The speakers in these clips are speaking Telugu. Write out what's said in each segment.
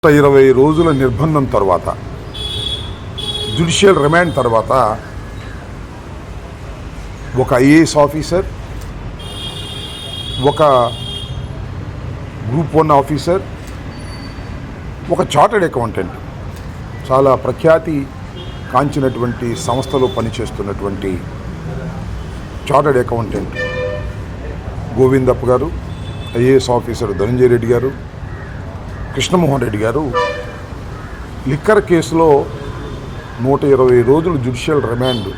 120 రోజుల నిర్బంధం తర్వాత, జ్యుడిషియల్ రిమాండ్ తర్వాత ఒక ఐఏఎస్ ఆఫీసర్, ఒక గ్రూప్ 1 ఆఫీసర్, ఒక చార్టర్డ్ అకౌంటెంట్, చాలా ప్రఖ్యాతి కాంచినటువంటి సంస్థలో పనిచేస్తున్నటువంటి చార్టర్డ్ అకౌంటెంట్ గోవిందప్ప గారు, ఐఏఎస్ ఆఫీసర్ ధనంజయ రెడ్డి గారు, కృష్ణమోహన్ రెడ్డి గారు లిక్కర్ కేసులో 120 రోజులు జ్యుడిషియల్ రిమాండ్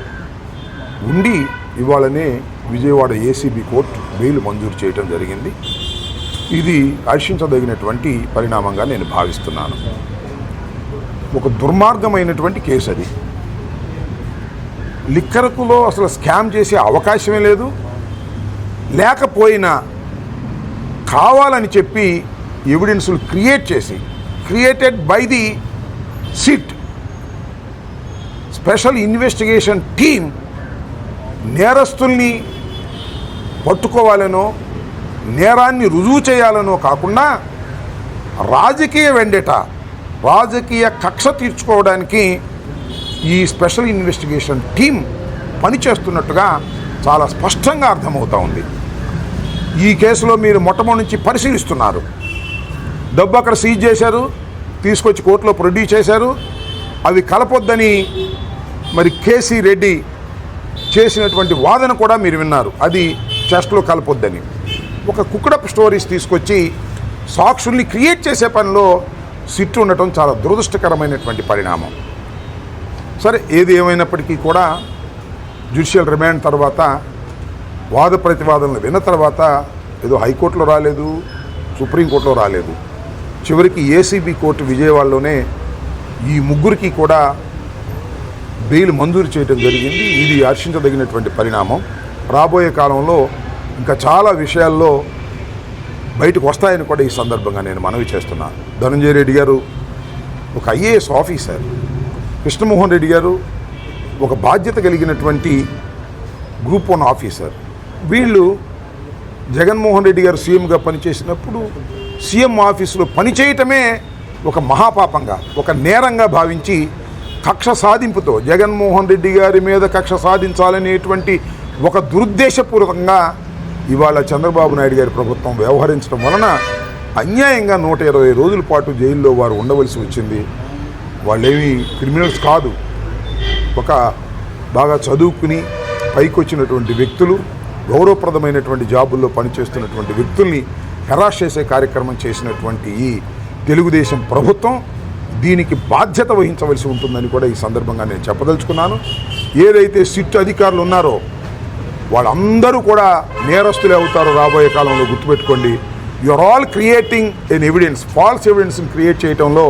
ఉండి ఇవాళనే విజయవాడ ఏసీబీ కోర్టు బెయిల్ మంజూరు చేయడం జరిగింది. ఇది హర్షించదగినటువంటి పరిణామంగా నేను భావిస్తున్నాను. ఒక దుర్మార్గమైనటువంటి కేసు అది. లిక్కర్కులో అసలు స్కామ్ చేసే అవకాశమే లేదు. లేకపోయినా కావాలని చెప్పి ఎవిడెన్సులు created by the SIT special investigation team నేరస్తుల్ని పట్టుకోవాలనో నేరాన్ని రుజువు చేయాలనో కాకుండా రాజకీయ రాజకీయ కక్ష తీర్చుకోవడానికి ఈ స్పెషల్ ఇన్వెస్టిగేషన్ టీం పనిచేస్తున్నట్టుగా చాలా స్పష్టంగా అర్థమవుతూ ఉంది. ఈ కేసులో మీరు మొట్టమొదటి నుంచి పరిశీలిస్తున్నారు. డబ్బు అక్కడ సీజ్ చేశారు, తీసుకొచ్చి కోర్టులో ప్రొడ్యూస్ చేశారు. అవి కలపొద్దని మరి కేసీ రెడ్డి చేసినటువంటి వాదన కూడా మీరు విన్నారు. అది చెస్ట్లో కలపొద్దని ఒక కుక్కడప్ స్టోరీస్ తీసుకొచ్చి సాక్షుల్ని క్రియేట్ చేసే పనిలో సిట్టు ఉండటం చాలా దురదృష్టకరమైనటువంటి పరిణామం. సరే, ఏది ఏమైనప్పటికీ కూడా జ్యుడిషియల్ రిమాండ్ తర్వాత వాద ప్రతివాదనలు విన్న తర్వాత ఏదో హైకోర్టులో రాలేదు, సుప్రీంకోర్టులో రాలేదు, చివరికి ఏసీబీ కోర్టు విజయవాడలోనే ఈ ముగ్గురికి కూడా బెయిల్ మంజూరు చేయడం జరిగింది. ఇది హర్షించదగినటువంటి పరిణామం. రాబోయే కాలంలో ఇంకా చాలా విషయాల్లో బయటకు వస్తాయని కూడా ఈ సందర్భంగా నేను మనవి చేస్తున్నాను. ధనంజయ రెడ్డి గారు ఒక ఐఏఎస్ ఆఫీసర్, కృష్ణమోహన్ రెడ్డి గారు ఒక బాధ్యత కలిగినటువంటి గ్రూప్ 1 ఆఫీసర్. వీళ్ళు జగన్మోహన్ రెడ్డి గారు సీఎంగా పనిచేసినప్పుడు సీఎం ఆఫీసులో పనిచేయటమే ఒక మహాపాపంగా, ఒక నేరంగా భావించి కక్ష సాధింపుతో జగన్మోహన్ రెడ్డి గారి మీద కక్ష సాధించాలనేటువంటి ఒక దురుద్దేశపూర్వకంగా ఇవాళ చంద్రబాబు నాయుడు గారి ప్రభుత్వం వ్యవహరించడం వలన అన్యాయంగా 120 రోజుల పాటు జైల్లో వారు ఉండవలసి వచ్చింది. వాళ్ళేమీ క్రిమినల్స్ కాదు. ఒక బాగా చదువుకుని పైకొచ్చినటువంటి వ్యక్తులు, గౌరవప్రదమైనటువంటి జాబుల్లో పనిచేస్తున్నటువంటి వ్యక్తుల్ని హెరాస్ చేసే కార్యక్రమం చేసినటువంటి ఈ తెలుగుదేశం ప్రభుత్వం దీనికి బాధ్యత వహించవలసి ఉంటుందని కూడా ఈ సందర్భంగా నేను చెప్పదలుచుకున్నాను. ఏదైతే సిట్ అధికారులు ఉన్నారో వాళ్ళందరూ కూడా నేరస్తులే అవుతారో రాబోయే కాలంలో. గుర్తుపెట్టుకోండి, you're all creating an evidence, false ఎవిడెన్స్ని క్రియేట్ చేయడంలో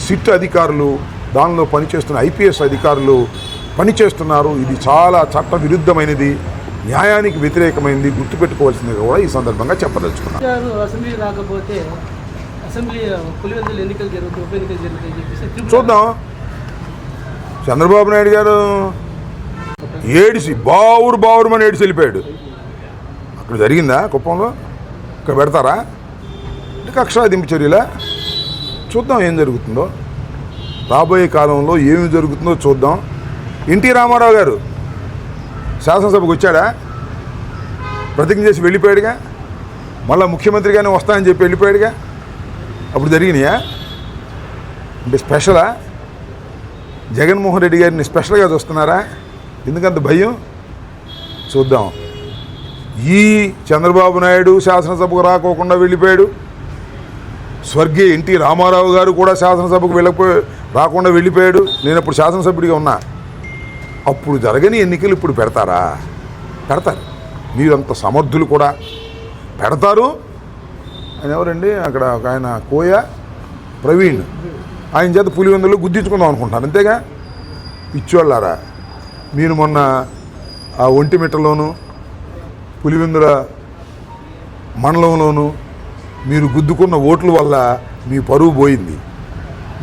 సిట్ అధికారులు, దానిలో పనిచేస్తున్న ఐపీఎస్ అధికారులు పనిచేస్తున్నారు. ఇది చాలా చట్ట విరుద్ధమైనది, న్యాయానికి వ్యతిరేకమైనది. గుర్తుపెట్టుకోవాల్సింది కూడా ఈ సందర్భంగా చెప్పదలుచుకున్నాను. చూద్దాం. చంద్రబాబు నాయుడు గారు ఏడిసి బావురుమని ఏడిసి వెళ్ళిపోయాడు. అక్కడ జరిగిందా కుప్పంలో? ఇక్కడ పెడతారా? కక్షాదింపు చర్యలా? చూద్దాం ఏం జరుగుతుందో. రాబోయే కాలంలో ఏమి జరుగుతుందో చూద్దాం. ఎన్టీ రామారావు గారు శాసనసభకు వచ్చాడా? ప్రతిజ్ఞ చేసి వెళ్ళిపోయాడుగా. మళ్ళీ ముఖ్యమంత్రిగానే వస్తానని చెప్పి వెళ్ళిపోయాడుగా. అప్పుడు జరిగినాయా? అంటే స్పెషలా? జగన్మోహన్ రెడ్డి గారిని స్పెషల్గా చూస్తున్నారా? ఎందుకంత భయం? చూద్దాం. ఈ చంద్రబాబు నాయుడు శాసనసభకు రాకోకుండా వెళ్ళిపోయాడు. స్వర్గీయ ఎన్టీ రామారావు గారు కూడా శాసనసభకు రాకుండా వెళ్ళిపోయాడు. నేను అప్పుడు శాసనసభ్యుడిగా ఉన్నా. అప్పుడు జరగని ఎన్నికలు ఇప్పుడు పెడతారా? పెడతారు. మీరంత సమర్థులు కూడా పెడతారు. ఆయన ఎవరండి అక్కడ ఒక ఆయన కోయ ప్రవీణ్, ఆయన చేత పులివెందులో గుద్దించుకుందాం అనుకుంటాను. అంతేగా పిచ్చోళ్ళారా మీరు. మొన్న ఆ ఒంటిమిట్టలోను పులివెందుల మండలంలోనూ మీరు గుద్దుకున్న ఓట్ల వల్ల మీ పరువు పోయింది.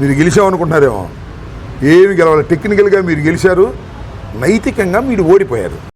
మీరు గెలిచామనుకుంటున్నారేమో. ఏమి గెలవాలి? టెక్నికల్గా మీరు గెలిచారు, నైతికంగా మీరు ఓడిపోయారు.